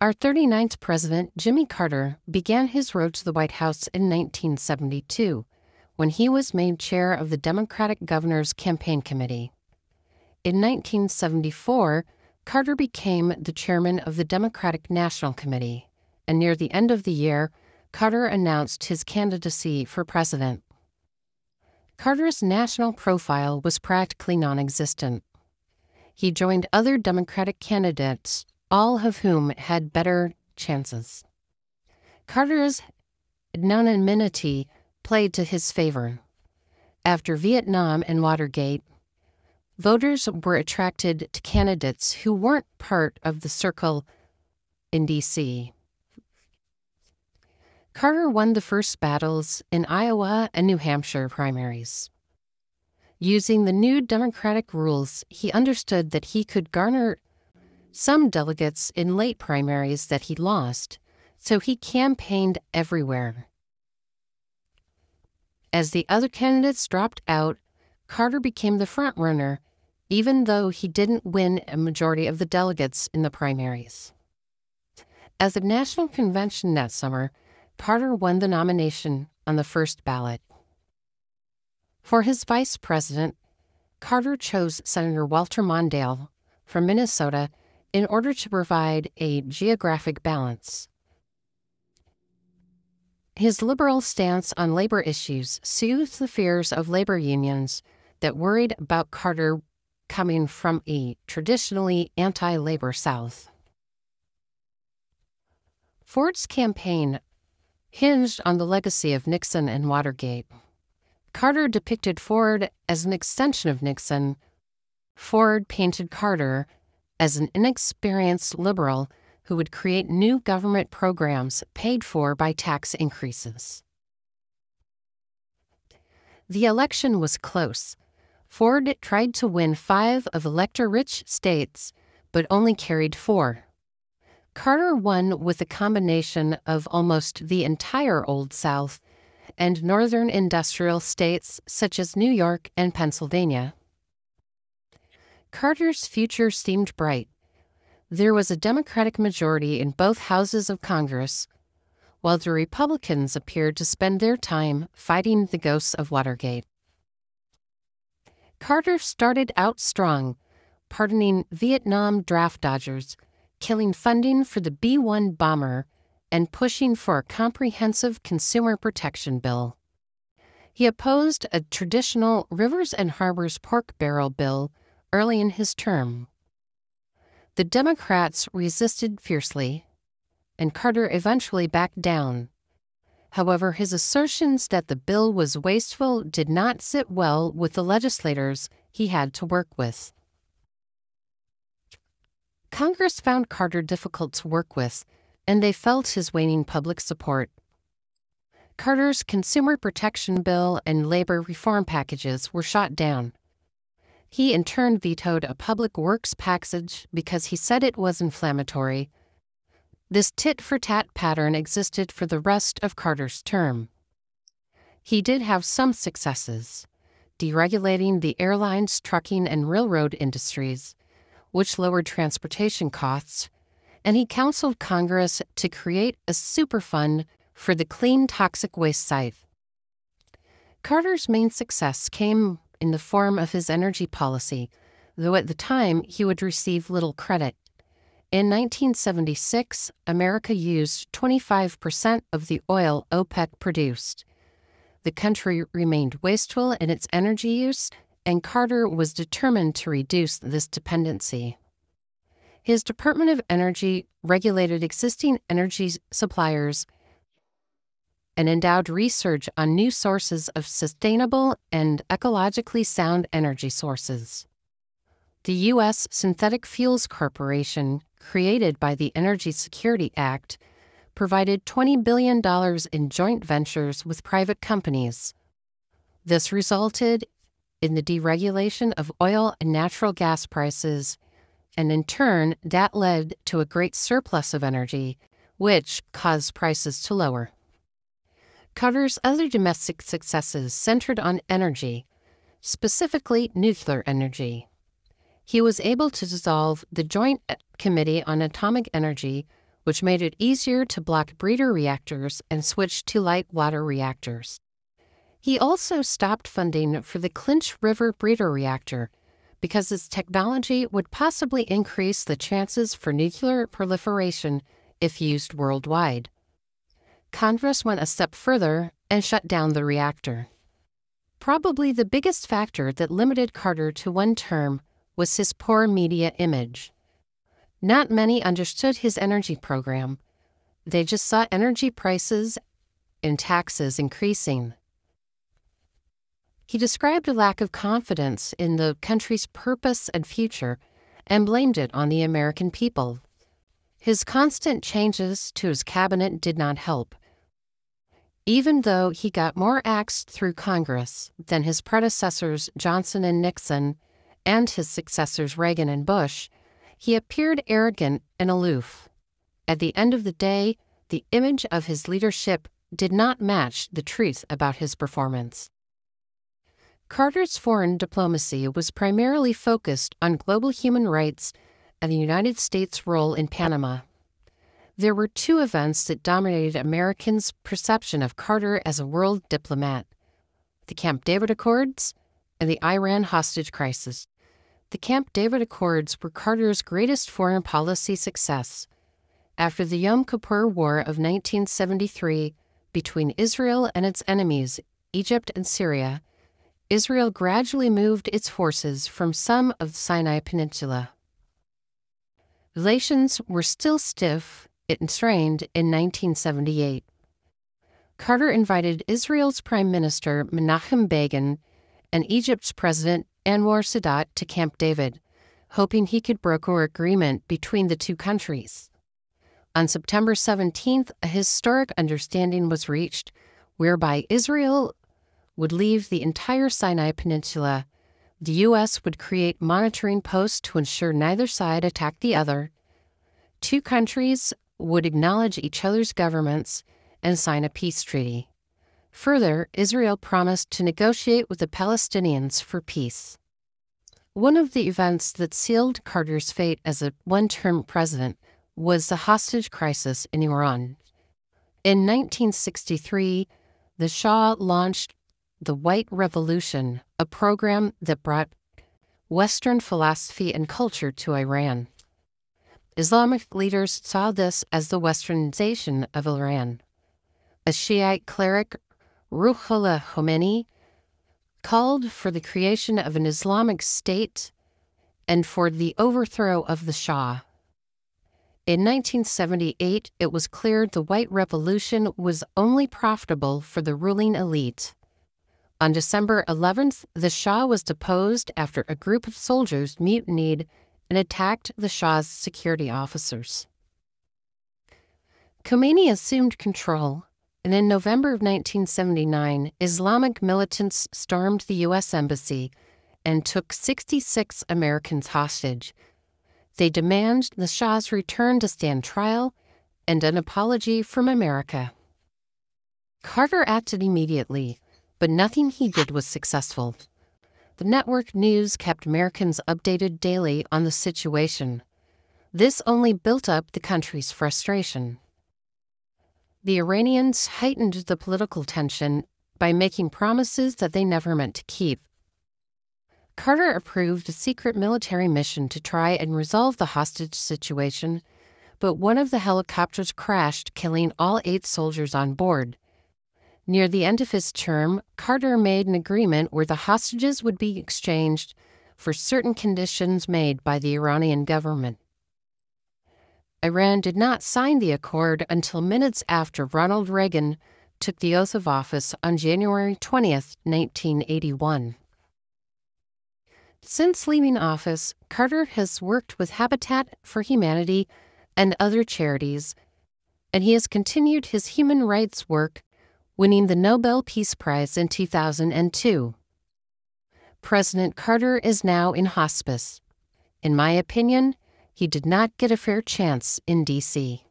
Our 39th president, Jimmy Carter, began his road to the White House in 1972, when he was made chair of the Democratic Governor's Campaign Committee. In 1974, Carter became the chairman of the Democratic National Committee, and near the end of the year, Carter announced his candidacy for president. Carter's national profile was practically non-existent. He joined other Democratic candidates, all of whom had better chances. Carter's anonymity played to his favor. After Vietnam and Watergate, voters were attracted to candidates who weren't part of the circle in D.C. Carter won the first battles in Iowa and New Hampshire primaries. Using the new Democratic rules, he understood that he could garner some delegates in late primaries that he lost, so he campaigned everywhere. As the other candidates dropped out, Carter became the front-runner, even though he didn't win a majority of the delegates in the primaries. At the National Convention that summer, Carter won the nomination on the first ballot. For his vice president, Carter chose Senator Walter Mondale from Minnesota in order to provide a geographic balance. His liberal stance on labor issues soothed the fears of labor unions that worried about Carter coming from a traditionally anti-labor South. Ford's campaign hinged on the legacy of Nixon and Watergate. Carter depicted Ford as an extension of Nixon. Ford painted Carter as an inexperienced liberal who would create new government programs paid for by tax increases. The election was close. Ford tried to win 5 of elector-rich states, but only carried 4. Carter won with a combination of almost the entire Old South and northern industrial states such as New York and Pennsylvania. Carter's future seemed bright. There was a Democratic majority in both houses of Congress, while the Republicans appeared to spend their time fighting the ghosts of Watergate. Carter started out strong, pardoning Vietnam draft dodgers, killing funding for the B-1 bomber, and pushing for a comprehensive consumer protection bill. He opposed a traditional Rivers and Harbors pork barrel bill early in his term. The Democrats resisted fiercely, and Carter eventually backed down. However, his assertions that the bill was wasteful did not sit well with the legislators he had to work with. Congress found Carter difficult to work with, and they felt his waning public support. Carter's consumer protection bill and labor reform packages were shot down. He in turn vetoed a public works package because he said it was inflammatory. This tit-for-tat pattern existed for the rest of Carter's term. He did have some successes, deregulating the airlines, trucking, and railroad industries, which lowered transportation costs, and he counseled Congress to create a superfund for the clean toxic waste site. Carter's main success came in the form of his energy policy, though at the time he would receive little credit. In 1976, America used 25% of the oil OPEC produced. The country remained wasteful in its energy use, and Carter was determined to reduce this dependency. His Department of Energy regulated existing energy suppliers and endowed research on new sources of sustainable and ecologically sound energy sources. The U.S. Synthetic Fuels Corporation, created by the Energy Security Act, provided $20 billion in joint ventures with private companies. This resulted in the deregulation of oil and natural gas prices, and in turn, that led to a great surplus of energy, which caused prices to lower. Carter's other domestic successes centered on energy, specifically nuclear energy. He was able to dissolve the Joint Committee on Atomic Energy, which made it easier to block breeder reactors and switch to light water reactors. He also stopped funding for the Clinch River breeder reactor because its technology would possibly increase the chances for nuclear proliferation if used worldwide. Congress went a step further and shut down the reactor. Probably the biggest factor that limited Carter to one term was his poor media image. Not many understood his energy program. They just saw energy prices and taxes increasing. He described a lack of confidence in the country's purpose and future and blamed it on the American people. His constant changes to his cabinet did not help. Even though he got more acts through Congress than his predecessors Johnson and Nixon and his successors Reagan and Bush, he appeared arrogant and aloof. At the end of the day, the image of his leadership did not match the truth about his performance. Carter's foreign diplomacy was primarily focused on global human rights and the United States' role in Panama. There were two events that dominated Americans' perception of Carter as a world diplomat: the Camp David Accords and the Iran hostage crisis. The Camp David Accords were Carter's greatest foreign policy success. After the Yom Kippur War of 1973 between Israel and its enemies, Egypt and Syria, Israel gradually moved its forces from some of the Sinai Peninsula. Relations were still stiff and strained in 1978. Carter invited Israel's Prime Minister Menachem Begin and Egypt's President Anwar Sadat to Camp David, hoping he could broker agreement between the two countries. On September 17th, a historic understanding was reached whereby Israel would leave the entire Sinai Peninsula. The U.S. would create monitoring posts to ensure neither side attacked the other. Two countries would acknowledge each other's governments and sign a peace treaty. Further, Israel promised to negotiate with the Palestinians for peace. One of the events that sealed Carter's fate as a one-term president was the hostage crisis in Iran. In 1963, the Shah launched the White Revolution, a program that brought Western philosophy and culture to Iran. Islamic leaders saw this as the westernization of Iran. A Shiite cleric, Ruhollah Khomeini, called for the creation of an Islamic state and for the overthrow of the Shah. In 1978, it was clear the White Revolution was only profitable for the ruling elite. On December 11th, the Shah was deposed after a group of soldiers mutinied and attacked the Shah's security officers. Khomeini assumed control, and in November of 1979, Islamic militants stormed the U.S. Embassy and took 66 Americans hostage. They demand the Shah's return to stand trial and an apology from America. Carter acted immediately, but nothing he did was successful. The network news kept Americans updated daily on the situation. This only built up the country's frustration. The Iranians heightened the political tension by making promises that they never meant to keep. Carter approved a secret military mission to try and resolve the hostage situation, but one of the helicopters crashed, killing all 8 soldiers on board. Near the end of his term, Carter made an agreement where the hostages would be exchanged for certain conditions made by the Iranian government. Iran did not sign the accord until minutes after Ronald Reagan took the oath of office on January 20, 1981. Since leaving office, Carter has worked with Habitat for Humanity and other charities, and he has continued his human rights work, winning the Nobel Peace Prize in 2002. President Carter is now in hospice. In my opinion, he did not get a fair chance in D.C.